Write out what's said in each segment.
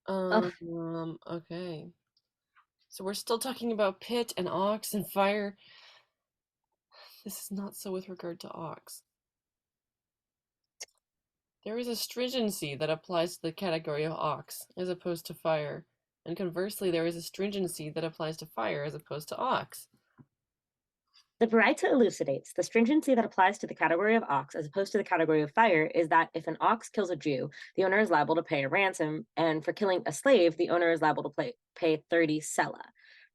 Ugh, Okay. So we're still talking about pit and ox and fire. This is not so with regard to ox. There is a stringency that applies to the category of ox as opposed to fire, and conversely, there is a stringency that applies to fire as opposed to ox. the Baraita elucidates the stringency that applies to the category of ox as opposed to the category of fire is that if an ox kills a Jew, the owner is liable to pay a ransom, and for killing a slave, the owner is liable to pay 30 sela.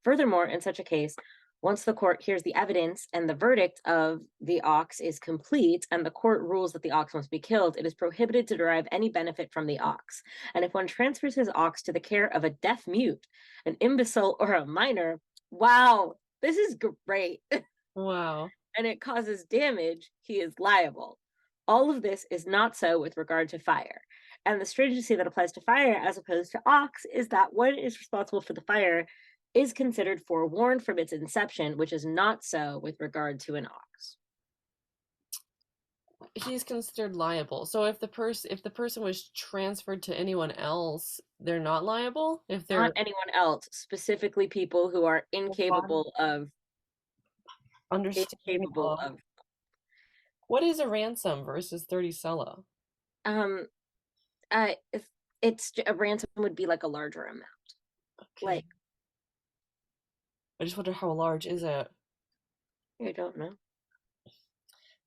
Furthermore, in such a case, once the court hears the evidence and the verdict of the ox is complete and the court rules that the ox must be killed, it is prohibited to derive any benefit from the ox. And if one transfers his ox to the care of a deaf mute, an imbecile, or a minor, wow, this is great. Wow. And it causes damage, he is liable. All of this is not so with regard to fire. And the stringency that applies to fire as opposed to ox is that one is responsible for the fire is considered forewarned from its inception, which is not so with regard to an ox. He's considered liable. So if the person was transferred to anyone else, they're not liable if Not they're anyone else, specifically people who are understandable incapable of. of What is a ransom versus 30 sella? um if it's a ransom would be like a larger amount. Okay. Like, I just wonder how large is it? I don't know.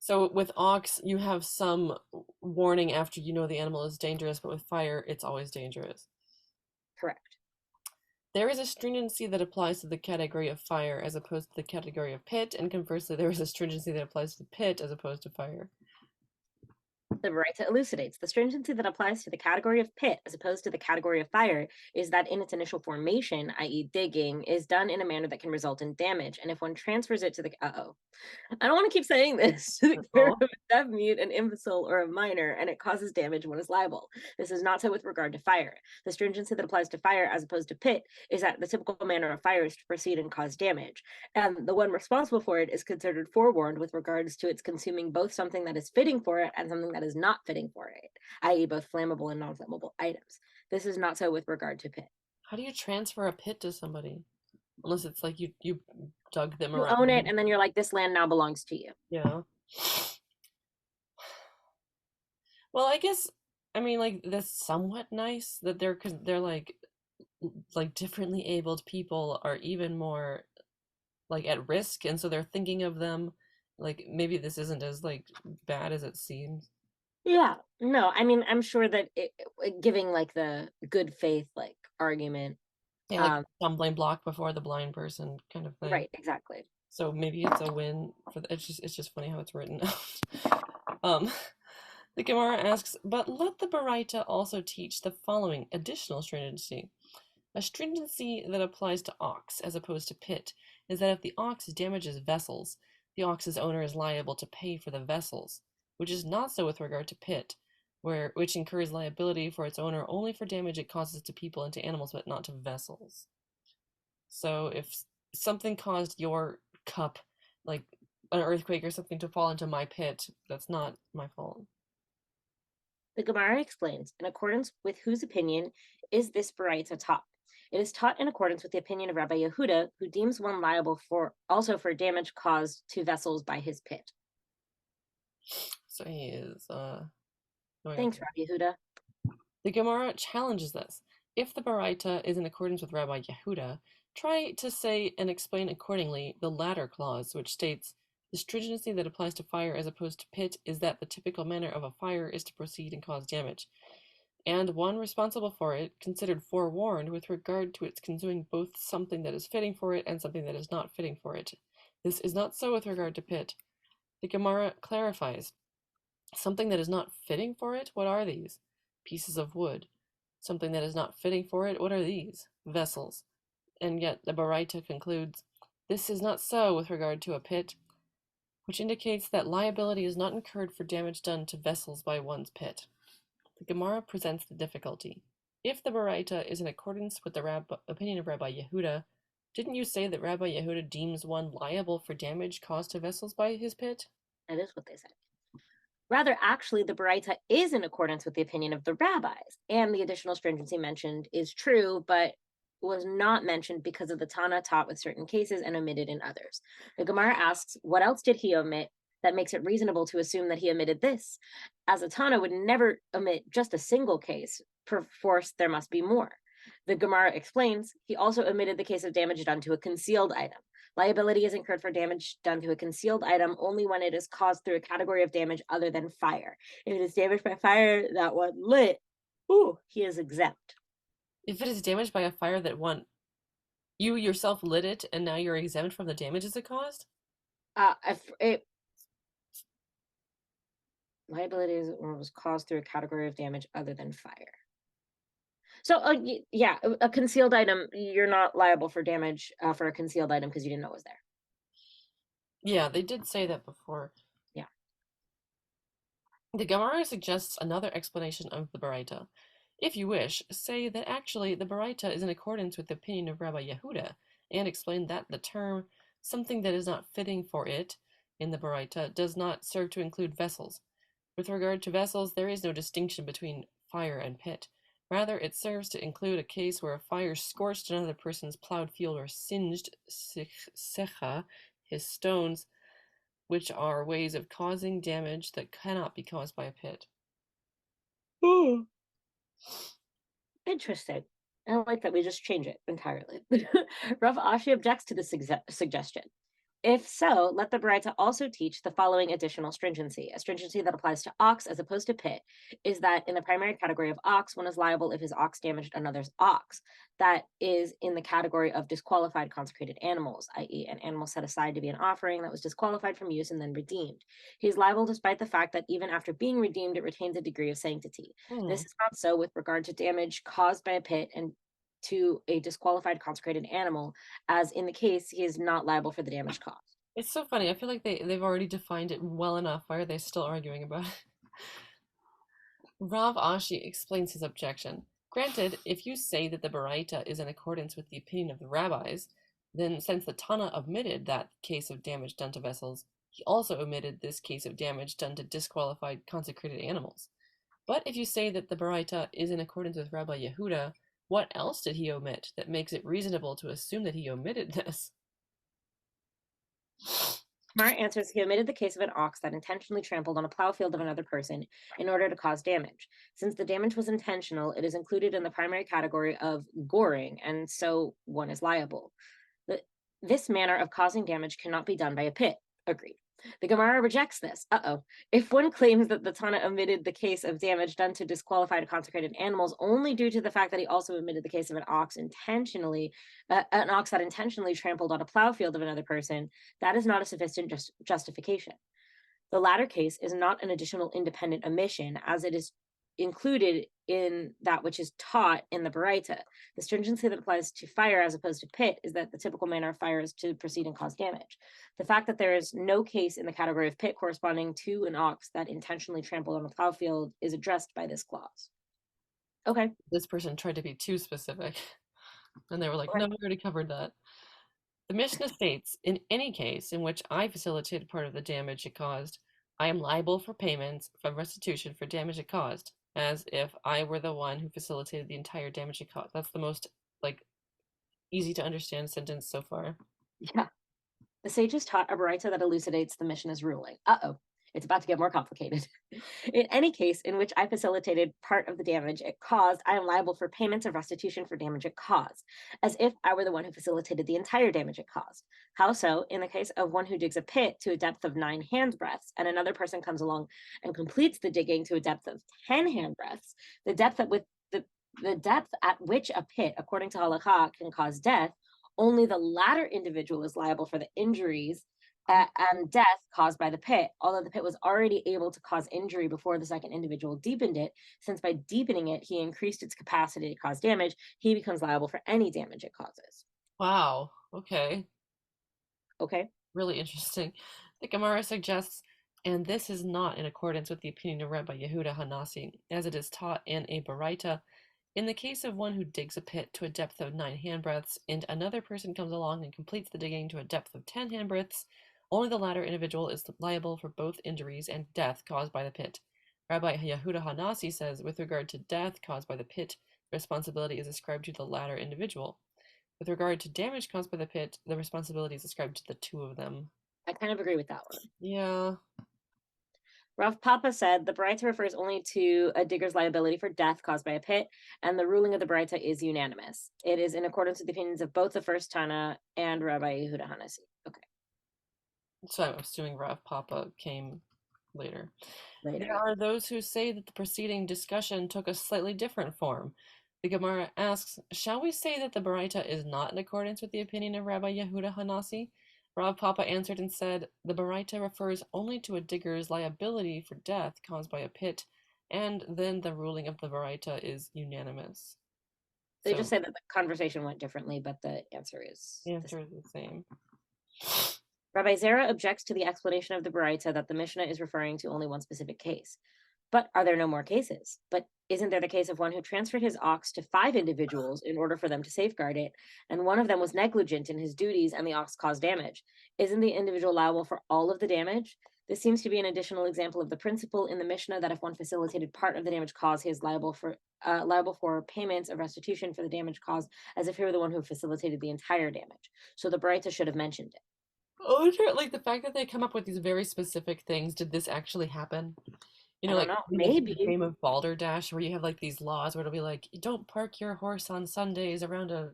So with ox, you have some warning after you know the animal is dangerous, but with fire, it's always dangerous. Correct. There is a stringency that applies to the category of fire as opposed to the category of pit, and conversely, there is a stringency that applies to pit as opposed to fire. The Baraita elucidates the stringency that applies to the category of pit as opposed to the category of fire is that in its initial formation, i.e., digging, is done in a manner that can result in damage. And if one transfers it to the I don't want to keep saying this to the care Oh, of a deaf mute, an imbecile, or a minor, and it causes damage, one is liable. This is not so with regard to fire. The stringency that applies to fire as opposed to pit is that the typical manner of fire is to proceed and cause damage. And the one responsible for it is considered forewarned with regards to its consuming both something that is fitting for it and something that is not fitting for it, i.e., both flammable and non flammable items. This is not so with regard to pit. how do you transfer a pit to somebody? Unless it's like you dug them You own it, around. and then you're like, this land now belongs to you. Yeah. Well, I guess I mean like that's somewhat nice that they're because they're like differently abled people are even more like at risk, and so they're thinking of them. Like maybe this isn't as like bad as it seems. Yeah, no, I mean, I'm sure that giving like the good faith like argument. Yeah, like Um, stumbling block before the blind person kind of thing. right, exactly. So maybe it's a win for it's just funny how it's written out. Um, the Gemara asks, but let the Baraita also teach the following additional stringency. A stringency that applies to ox as opposed to pit is that if the ox damages vessels, the ox's owner is liable to pay for the vessels, which is not so with regard to pit, which incurs liability for its owner only for damage it causes to people and to animals, but not to vessels. So if something caused your cup, like an earthquake or something, to fall into my pit, that's not my fault. The Gemara explains, in accordance with whose opinion is this Baraita taught? It is taught in accordance with the opinion of Rabbi Yehuda, who deems one liable for also for damage caused to vessels by his pit. So he is going Thanks, okay. Rabbi Yehuda. The Gemara challenges this. If the Baraita is in accordance with Rabbi Yehuda, try to say and explain accordingly the latter clause, which states the stringency that applies to fire as opposed to pit is that the typical manner of a fire is to proceed and cause damage, and one responsible for it considered forewarned with regard to its consuming both something that is fitting for it and something that is not fitting for it. This is not so with regard to pit. The Gemara clarifies something that is not fitting for it? What are these? Pieces of wood. Something that is not fitting for it? What are these? Vessels. And yet the Baraita concludes, this is not so with regard to a pit, which indicates that liability is not incurred for damage done to vessels by one's pit. The Gemara presents the difficulty. If the Baraita is in accordance with the opinion of Rabbi Yehuda, didn't you say that Rabbi Yehuda deems one liable for damage caused to vessels by his pit? That is what they said. Rather, actually, the Baraita is in accordance with the opinion of the rabbis, and the additional stringency mentioned is true, but was not mentioned because of the Tana taught with certain cases and omitted in others. The Gemara asks, what else did he omit that makes it reasonable to assume that he omitted this? As a Tana would never omit just a single case, perforce there must be more. The Gemara explains, he also omitted the case of damage done to a concealed item. Liability is incurred for damage done to a concealed item only when it is caused through a category of damage other than fire. If it is damaged by fire that one lit, he is exempt. If it is damaged by a fire that one you yourself lit it and now you're exempt from the damages it caused? If it liability is or was caused through a category of damage other than fire. So, yeah, a concealed item, you're not liable for damage for a concealed item because you didn't know it was there. Yeah, they did say that before. Yeah. The Gemara suggests another explanation of the Baraita. If you wish, say that actually the Baraita is in accordance with the opinion of Rabbi Yehuda, and explain that the term something that is not fitting for it in the Baraita does not serve to include vessels. With regard to vessels, there is no distinction between fire and pit. Rather, it serves to include a case where a fire scorched another person's plowed field or singed secha, his stones, which are ways of causing damage that cannot be caused by a pit. Interesting. I like that we just change it entirely. Rav Ashi objects to this suggestion. If so, let the Baraita also teach the following additional stringency. A stringency that applies to ox as opposed to pit is that in the primary category of ox, one is liable if his ox damaged another's ox. That is in the category of disqualified consecrated animals, i.e., an animal set aside to be an offering that was disqualified from use and then redeemed. He is liable despite the fact that even after being redeemed, it retains a degree of sanctity. This Hmm. is not so with regard to damage caused by a pit and to a disqualified consecrated animal, as in the case he is not liable for the damage caused. It's so funny. I feel like they've already defined it well enough. Why are they still arguing about it? Rav Ashi explains his objection. Granted, if you say that the Baraita is in accordance with the opinion of the rabbis, then since the Tana omitted that case of damage done to vessels, he also omitted this case of damage done to disqualified consecrated animals. But if you say that the Baraita is in accordance with Rabbi Yehuda, what else did he omit that makes it reasonable to assume that he omitted this? Kamar answers he omitted the case of an ox that intentionally trampled on a plow field of another person in order to cause damage. Since the damage was intentional, it is included in the primary category of goring, and so one is liable. This manner of causing damage cannot be done by a pit. Agreed. The Gemara rejects this. If one claims that the Tana omitted the case of damage done to disqualified consecrated animals only due to the fact that he also omitted the case of an ox that intentionally trampled on a plow field of another person, that is not a sufficient justification. The latter case is not an additional independent omission, as it is included in that which is taught in the Baraita. The stringency that applies to fire as opposed to pit is that the typical manner of fire is to proceed and cause damage. The fact that there is no case in the category of pit corresponding to an ox that intentionally trampled on a plow field is addressed by this clause. Okay. This person tried to be too specific, and they were like, Okay. no, we already covered that. The Mishnah states, in any case in which I facilitated part of the damage it caused, I am liable for payments of restitution for damage it caused, as if I were the one who facilitated the entire damage it caused. That's the most, like, easy to understand sentence so far. Yeah. The sages taught a Baraita that elucidates the Mishnah's ruling. It's about to get more complicated. In any case in which I facilitated part of the damage it caused, I am liable for payments of restitution for damage it caused, as if I were the one who facilitated the entire damage it caused. How so? In the case of one who digs a pit to a depth of 9 handbreadths, and another person comes along and completes the digging to a depth of 10 handbreadths, the depth at which a pit, according to halakha, can cause death, only the latter individual is liable for the injuries and death caused by the pit, although the pit was already able to cause injury before the second individual deepened it. Since by deepening it, he increased its capacity to cause damage, he becomes liable for any damage it causes. Wow, okay. Okay. Really interesting. The Gemara suggests, and this is not in accordance with the opinion of Rabbi Yehuda Hanasi, as it is taught in a Baraita. In the case of one who digs a pit to a depth of 9 handbreadths, and another person comes along and completes the digging to a depth of 10 handbreadths, Only the latter individual is liable for both injuries and death caused by the pit. Rabbi Yehuda Hanasi says, with regard to death caused by the pit, the responsibility is ascribed to the latter individual. With regard to damage caused by the pit, the responsibility is ascribed to the two of them. I kind of agree with that one. Yeah. Rav Papa said the Baraita refers only to a digger's liability for death caused by a pit, and the ruling of the Baraita is unanimous. It is in accordance with the opinions of both the first Tana and Rabbi Yehuda Hanasi. Okay. So I'm assuming Rav Papa came later. Later. There are those who say that the preceding discussion took a slightly different form. The Gemara asks, shall we say that the Baraita is not in accordance with the opinion of Rabbi Yehuda Hanasi? Rav Papa answered and said, the Baraita refers only to a digger's liability for death caused by a pit, and then the ruling of the Baraita is unanimous. They just said that the conversation went differently, but the answer is the answer is the same. Rabbi Zera objects to the explanation of the Baraita that the Mishnah is referring to only one specific case. But are there no more cases? But isn't there the case of one who transferred his ox to 5 individuals in order for them to safeguard it, and one of them was negligent in his duties and the ox caused damage? Isn't the individual liable for all of the damage? This seems to be an additional example of the principle in the Mishnah that if one facilitated part of the damage caused, he is liable for payments of restitution for the damage caused, as if he were the one who facilitated the entire damage. So the Baraita should have mentioned it. Oh, like the fact that they come up with these very specific things. Did this actually happen? You know, I like don't know, the maybe. game of Balderdash, where you have like these laws where it'll be like, don't park your horse on Sundays around a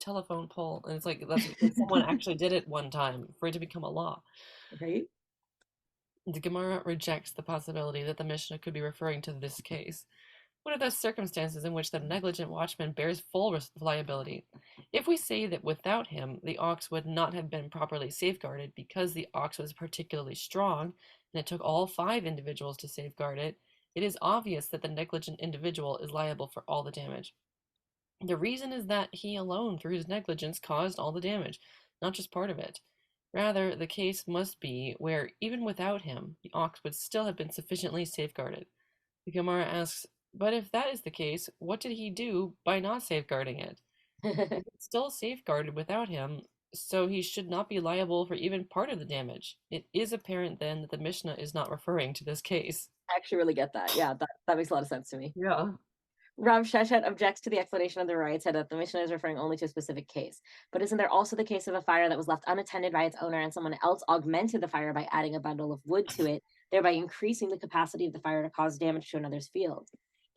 telephone pole, and it's like that's like someone actually did it one time for it to become a law. Right? The Gemara rejects the possibility that the Mishnah could be referring to this case. What are those circumstances in which the negligent watchman bears full liability? If we say that without him the ox would not have been properly safeguarded because the ox was particularly strong, and it took all 5 individuals to safeguard it, it is obvious that the negligent individual is liable for all the damage. The reason is that he alone, through his negligence, caused all the damage, not just part of it. Rather, the case must be where, even without him, the ox would still have been sufficiently safeguarded. The Gemara asks, but if that is the case, what did he do by not safeguarding it? It's still safeguarded without him, so he should not be liable for even part of the damage. It is apparent then that the Mishnah is not referring to this case. I actually really get that. Yeah, that makes a lot of sense to me. Yeah. Rav Sheshet objects to the explanation of the right, said that the Mishnah is referring only to a specific case. But isn't there also the case of a fire that was left unattended by its owner and someone else augmented the fire by adding a bundle of wood to it, thereby increasing the capacity of the fire to cause damage to another's field?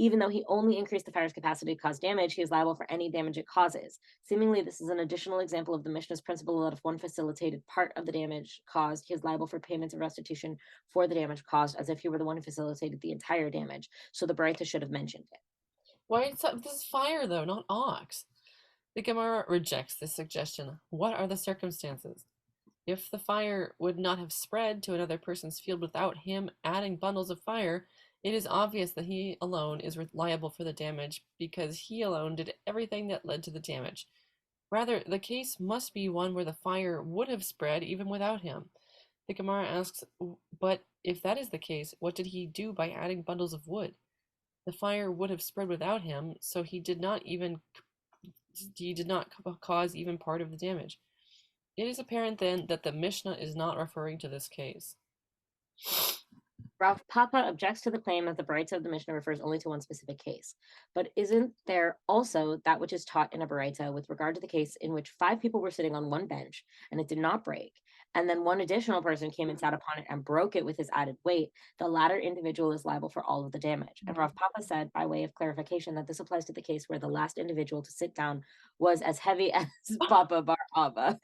Even though he only increased the fire's capacity to cause damage, he is liable for any damage it causes. Seemingly, this is an additional example of the Mishnah's principle that if one facilitated part of the damage caused, he is liable for payments of restitution for the damage caused, as if he were the one who facilitated the entire damage. So the Baraita should have mentioned it. Why is this fire, though, not ox? The Gemara rejects this suggestion. What are the circumstances? If the fire would not have spread to another person's field without him adding bundles of fire, it is obvious that he alone is liable for the damage because he alone did everything that led to the damage. Rather, the case must be one where the fire would have spread even without him. The Gemara asks, but if that is the case, what did he do by adding bundles of wood? The fire would have spread without him, so he did not cause even part of the damage. It is apparent then that the Mishnah is not referring to this case. Rav Papa objects to the claim that the Baraita of the Mishnah refers only to one specific case. But isn't there also that which is taught in a Baraita with regard to the case in which 5 people were sitting on one bench and it did not break, and then one additional person came and sat upon it and broke it with his added weight? The latter individual is liable for all of the damage. And Rav Papa said, by way of clarification, that this applies to the case where the last individual to sit down was as heavy as Papa Bar Abba.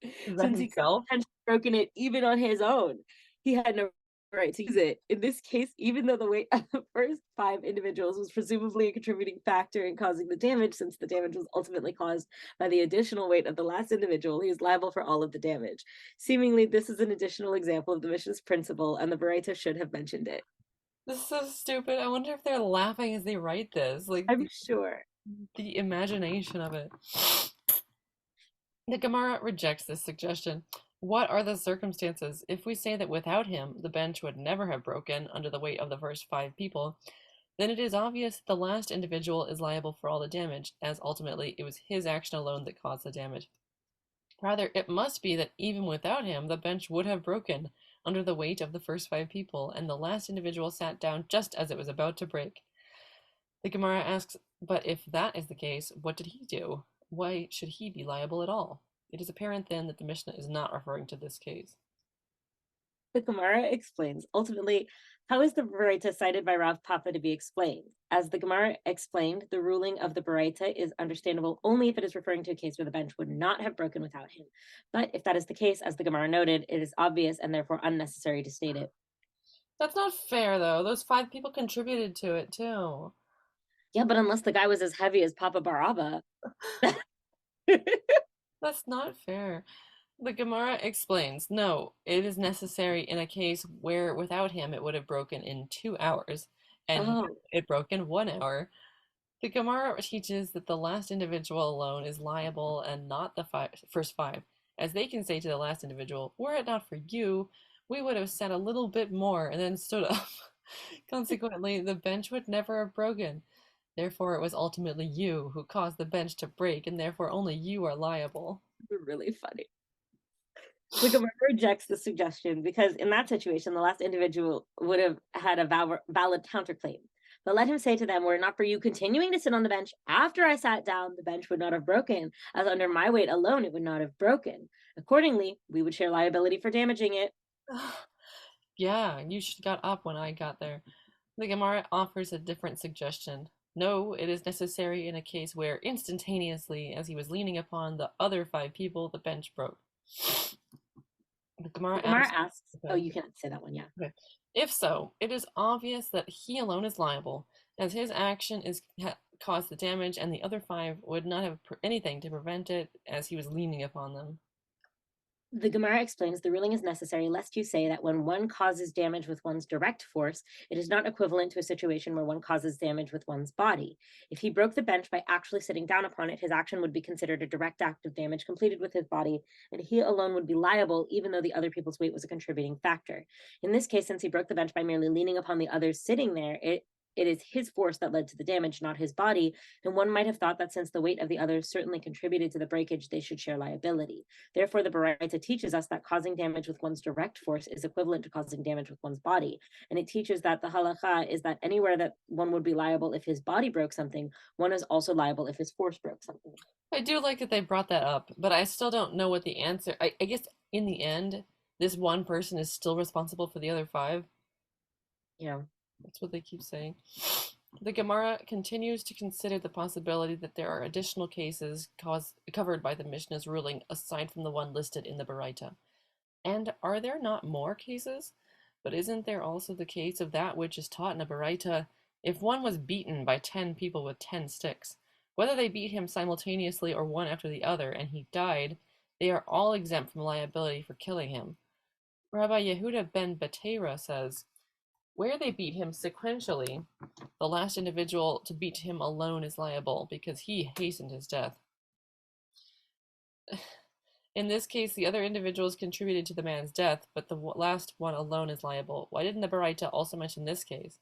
Since he could have potentially broken it even on his own, he had no right to use it. In this case, even though the weight of the first 5 individuals was presumably a contributing factor in causing the damage, since the damage was ultimately caused by the additional weight of the last individual, he is liable for all of the damage. Seemingly, this is an additional example of the Mishnah's principle, and the Baraita should have mentioned it. This is so stupid. I wonder if they're laughing as they write this. Like, I'm sure. The imagination of it. The Gemara rejects this suggestion. What are the circumstances? If we say that without him, the bench would never have broken under the weight of the first 5 people, then it is obvious that the last individual is liable for all the damage, as ultimately it was his action alone that caused the damage. Rather, it must be that even without him, the bench would have broken under the weight of the first five people, and the last individual sat down just as it was about to break. The Gemara asks, but if that is the case, what did he do? Why should he be liable at all? It is apparent then that the Mishnah is not referring to this case. The Gemara explains. Ultimately, how is the Baraita cited by Rav Papa to be explained? As the Gemara explained, the ruling of the Baraita is understandable only if it is referring to a case where the bench would not have broken without him. But if that is the case, as the Gemara noted, it is obvious and therefore unnecessary to state it. That's not fair, though. Those five people contributed to it, too. Yeah, but unless the guy was as heavy as Papa Baraba. That's not fair. The Gemara explains, no, it is necessary in a case where without him it would have broken in 2 hours, and Oh, it broke in 1 hour. The Gemara teaches that the last individual alone is liable and not the first five, as they can say to the last individual, were it not for you, we would have said a little bit more and then stood up. Consequently, the bench would never have broken. Therefore, it was ultimately you who caused the bench to break, and therefore only you are liable. really funny. The Gemara rejects the suggestion because in that situation, the last individual would have had a valid counterclaim. But let him say to them, were it not for you continuing to sit on the bench after I sat down, the bench would not have broken, as under my weight alone, it would not have broken. Accordingly, we would share liability for damaging it. Yeah, you should got up when I got there. The Gemara offers a different suggestion. No, it is necessary in a case where instantaneously, as he was leaning upon the other five people, the bench broke. The The Gemara Gemara asks, asks, oh, okay, you can't say that one, yeah. okay. If so, it is obvious that he alone is liable, as his action caused the damage, and the other five would not have anything to prevent it, as he was leaning upon them. The Gemara explains the ruling is necessary lest you say that when one causes damage with one's direct force, it is not equivalent to a situation where one causes damage with one's body. If he broke the bench by actually sitting down upon it, his action would be considered a direct act of damage completed with his body, and he alone would be liable, even though the other people's weight was a contributing factor. In this case, since he broke the bench by merely leaning upon the others sitting there, it is his force that led to the damage, not his body, and one might have thought that since the weight of the others certainly contributed to the breakage, they should share liability. Therefore, the Baraita teaches us that causing damage with one's direct force is equivalent to causing damage with one's body. And it teaches that the halacha is that anywhere that one would be liable if his body broke something, one is also liable if his force broke something. I do like that they brought that up, but I still don't know what the answer. I guess in the end, this one person is still responsible for the other five. Yeah. That's what they keep saying. The Gemara continues to consider the possibility that there are additional cases covered by the Mishnah's ruling aside from the one listed in the Baraita. And are there not more cases? But isn't there also the case of that which is taught in a Baraita? If one was beaten by 10 people with 10 sticks, whether they beat him simultaneously or one after the other, and he died, they are all exempt from liability for killing him. Rabbi Yehuda ben Betera says, where they beat him sequentially, the last individual to beat him alone is liable because he hastened his death. In this case, the other individuals contributed to the man's death, but the last one alone is liable. Why didn't the Baraita also mention this case?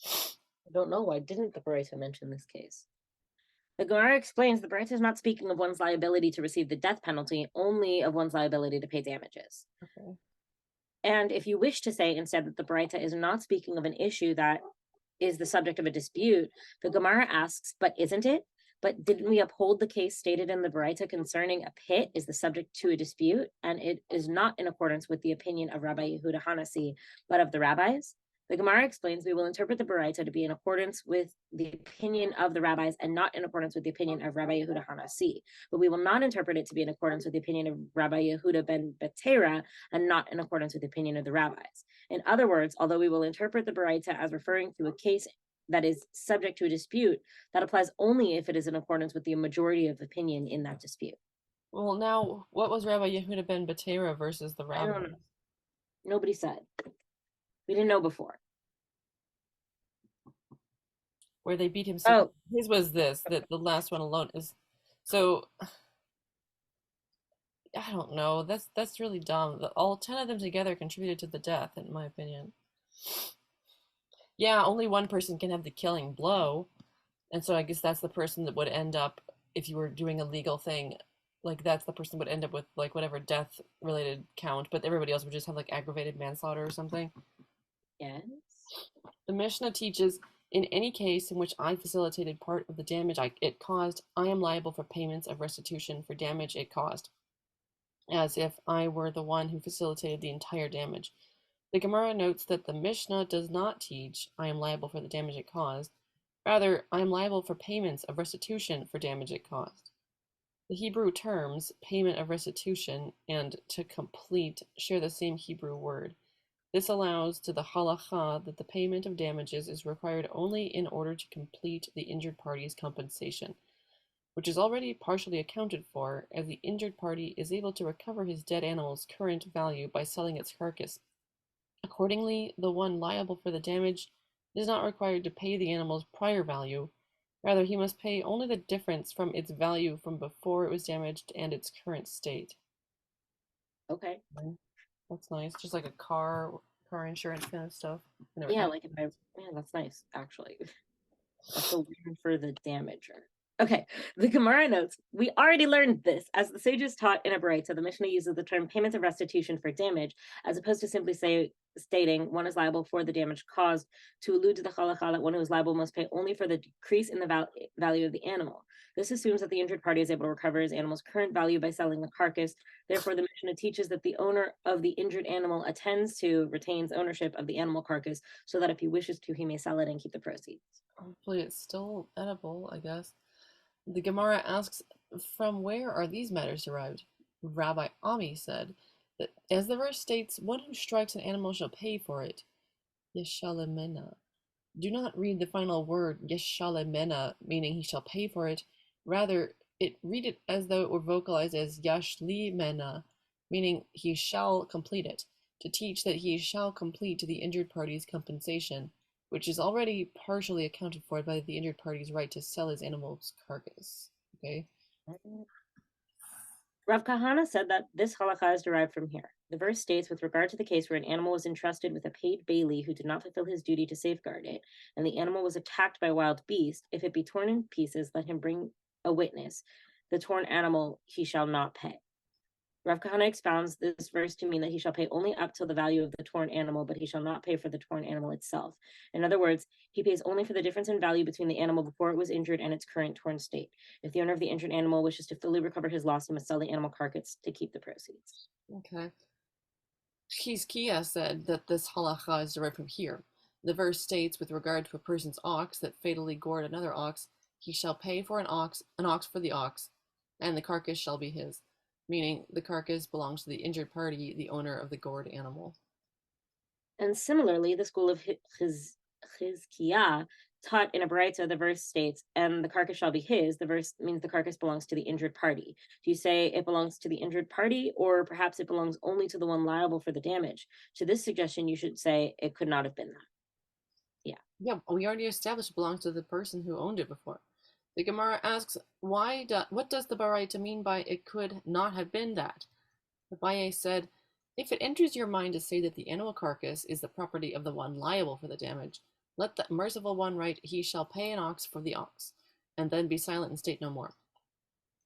I don't know. Why didn't the Baraita mention this case? The Gemara explains the Baraita is not speaking of one's liability to receive the death penalty, only of one's liability to pay damages. Okay. And if you wish to say instead that the Baraita is not speaking of an issue that is the subject of a dispute, the Gemara asks, but isn't it? But didn't we uphold the case stated in the Baraita concerning a pit is the subject to a dispute, and it is not in accordance with the opinion of Rabbi Yehuda Hanasi, but of the rabbis? The Gemara explains we will interpret the Baraita to be in accordance with the opinion of the rabbis and not in accordance with the opinion of Rabbi Yehuda Hanasi. But we will not interpret it to be in accordance with the opinion of Rabbi Yehuda ben Betera and not in accordance with the opinion of the rabbis. In other words, although we will interpret the Baraita as referring to a case that is subject to a dispute, that applies only if it is in accordance with the majority of opinion in that dispute. Well, now, what was Rabbi Yehuda ben Betera versus the I don't rabbis? know. Nobody said. We didn't know before. Where they beat him. Oh, His was this, that the last one alone is. So, I don't know. That's really dumb. All 10 of them together contributed to the death, in my opinion. Yeah, only one person can have the killing blow. And so I guess that's the person that would end up, if you were doing a legal thing, like that's the person would end up with like whatever death related count, but everybody else would just have like aggravated manslaughter or something. Yes. The Mishnah teaches, in any case in which I facilitated part of the damage it caused, I am liable for payments of restitution for damage it caused, as if I were the one who facilitated the entire damage. The Gemara notes that the Mishnah does not teach I am liable for the damage it caused. Rather, I am liable for payments of restitution for damage it caused. The Hebrew terms payment of restitution and to complete share the same Hebrew word. This allows to the halacha that the payment of damages is required only in order to complete the injured party's compensation, which is already partially accounted for, as the injured party is able to recover his dead animal's current value by selling its carcass. Accordingly, the one liable for the damage is not required to pay the animal's prior value. Rather, he must pay only the difference from its value from before it was damaged and its current state. Okay. That's nice. Just like a car insurance kind of stuff. Never Yeah, had. like if I, yeah, that's nice, actually. That's the word for the damager. Okay, the Gemara notes, we already learned this, as the sages taught in a Baraita. The Mishnah uses the term payment of restitution for damage, as opposed to simply stating one is liable for the damage caused, to allude to the halacha that one who is liable must pay only for the decrease in the value of the animal. This assumes that the injured party is able to recover his animal's current value by selling the carcass. Therefore, the Mishnah teaches that the owner of the injured animal retains ownership of the animal carcass, so that if he wishes to, he may sell it and keep the proceeds. Hopefully, it's still edible, I guess. The Gemara asks, from where are these matters derived? Rabbi Ami said that, as the verse states, one who strikes an animal shall pay for it. Yeshalemena. Do not read the final word yeshalemena, meaning he shall pay for it. Rather, read it as though it were vocalized as yashlimena, meaning he shall complete it, to teach that he shall complete the injured party's compensation, which is already partially accounted for by the injured party's right to sell his animal's carcass. Okay? Rav Kahana said that this halakha is derived from here. The verse states, with regard to the case where an animal was entrusted with a paid bailee who did not fulfill his duty to safeguard it, and the animal was attacked by a wild beast, if it be torn in pieces, let him bring a witness. The torn animal he shall not pay. Rav Kahana expounds this verse to mean that he shall pay only up till the value of the torn animal, but he shall not pay for the torn animal itself. In other words, he pays only for the difference in value between the animal before it was injured and its current torn state. If the owner of the injured animal wishes to fully recover his loss, he must sell the animal carcass to keep the proceeds. Okay. Hizkiah said that this halacha is derived from here. The verse states, with regard to a person's ox that fatally gored another ox, he shall pay for an ox for the ox, and the carcass shall be his, meaning the carcass belongs to the injured party, the owner of the gored animal. And similarly, the school of Chizkiah taught in a Baraita, the verse states, and the carcass shall be his. The verse means the carcass belongs to the injured party. Do you say it belongs to the injured party, or perhaps it belongs only to the one liable for the damage? To this suggestion, you should say it could not have been that. Yeah. Yeah, we already established it belongs to the person who owned it before. The Gemara asks, what does the Baraita mean by it could not have been that? Abaye said, if it enters your mind to say that the animal carcass is the property of the one liable for the damage, let the merciful one write, he shall pay an ox for the ox, and then be silent and state no more.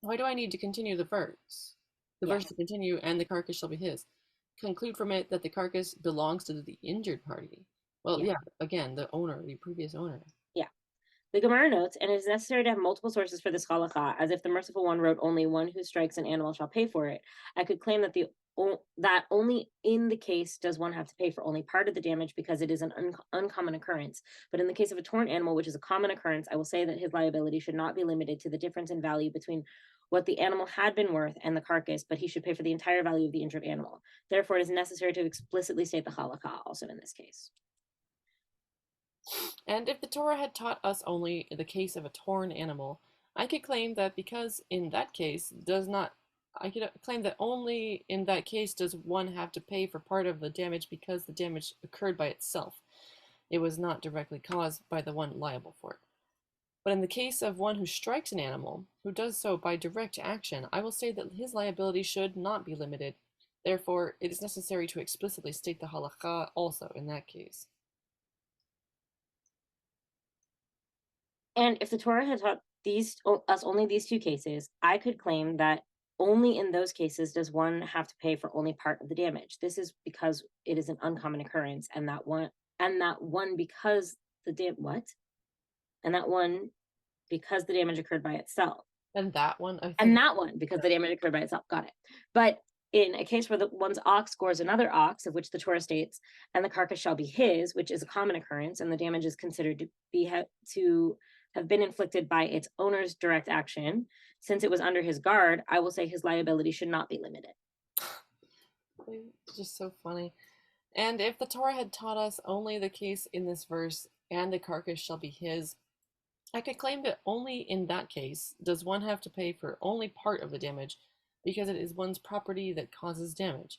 Why do I need to continue the verse? The verse to continue, and the carcass shall be his. Conclude from it that the carcass belongs to the injured party. Well, yeah, again, the owner, the previous owner. Yeah. The Gemara notes, and it is necessary to have multiple sources for this halacha, as if the merciful one wrote only one who strikes an animal shall pay for it. I could claim that only in the case does one have to pay for only part of the damage because it is an uncommon occurrence. But in the case of a torn animal, which is a common occurrence, I will say that his liability should not be limited to the difference in value between what the animal had been worth and the carcass, but he should pay for the entire value of the injured animal. Therefore, it is necessary to explicitly state the halakha also in this case. And if the Torah had taught us only the case of a torn animal, I could claim that because in that case I could claim that only in that case does one have to pay for part of the damage because the damage occurred by itself. It was not directly caused by the one liable for it. But in the case of one who strikes an animal, who does so by direct action, I will say that his liability should not be limited. Therefore, it is necessary to explicitly state the halakha also in that case. And if the Torah had taught us only these two cases, I could claim that only in those cases does one have to pay for only part of the damage. This is because it is an uncommon occurrence, and that one because the what? And that one because the damage occurred by itself. And that one, I And think. that one because the damage occurred by itself. Got it. But in a case where the one's ox gores another ox, of which the Torah states, and the carcass shall be his, which is a common occurrence, and the damage is considered to have been inflicted by its owner's direct action, since it was under his guard, I will say his liability should not be limited. It's just so funny. And if the Torah had taught us only the case in this verse, and the carcass shall be his, I could claim that only in that case does one have to pay for only part of the damage, because it is one's property that causes damage.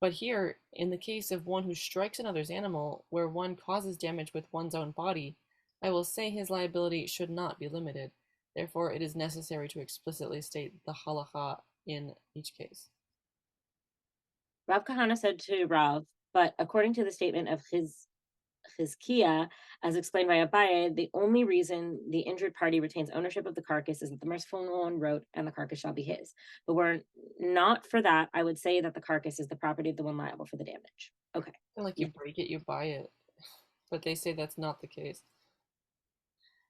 But here, in the case of one who strikes another's animal, where one causes damage with one's own body, I will say his liability should not be limited. Therefore, it is necessary to explicitly state the halacha in each case. Rav Kahana said to Rav, but according to the statement of his Kia, as explained by Abaye, the only reason the injured party retains ownership of the carcass is that the merciful one wrote, and the carcass shall be his. But were not for that, I would say that the carcass is the property of the one liable for the damage. Okay. And like you break it, you buy it. But they say that's not the case.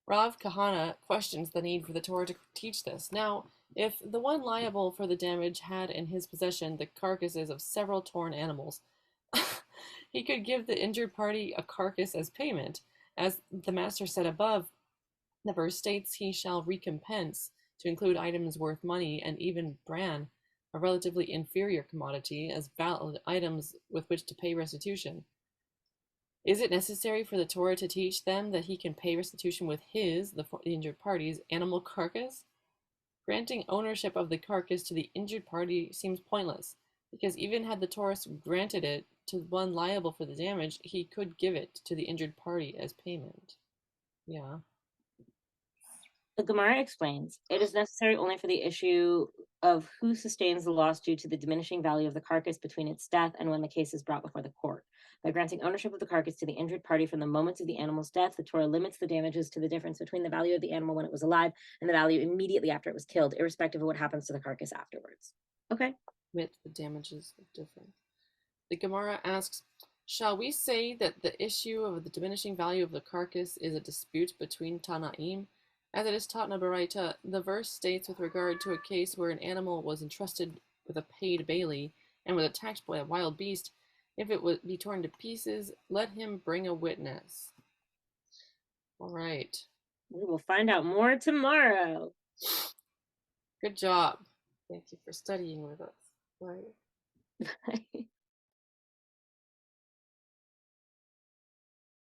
Rav Kahana questions the need for the Torah to teach this. Now, if the one liable for the damage had in his possession the carcasses of several torn animals, he could give the injured party a carcass as payment. As the master said above, the verse states he shall recompense, to include items worth money and even bran, a relatively inferior commodity, as valid items with which to pay restitution. Is it necessary for the Torah to teach them that he can pay restitution with the injured party's, animal carcass? Granting ownership of the carcass to the injured party seems pointless, because even had the Torah granted it to one liable for the damage, he could give it to the injured party as payment. Yeah. The Gemara explains, it is necessary only for the issue of who sustains the loss due to the diminishing value of the carcass between its death and when the case is brought before the court. By granting ownership of the carcass to the injured party from the moment of the animal's death, the Torah limits the damages to the difference between the value of the animal when it was alive and the value immediately after it was killed, irrespective of what happens to the carcass afterwards. Okay. Admit the damages are different. The Gemara asks, shall we say that the issue of the diminishing value of the carcass is a dispute between Tanaim? As it is taught in a Baraita, the verse states with regard to a case where an animal was entrusted with a paid bailee and was attacked by a wild beast, if it would be torn to pieces, let him bring a witness. All right. We will find out more tomorrow. Good job. Thank you for studying with us. Bye. Bye.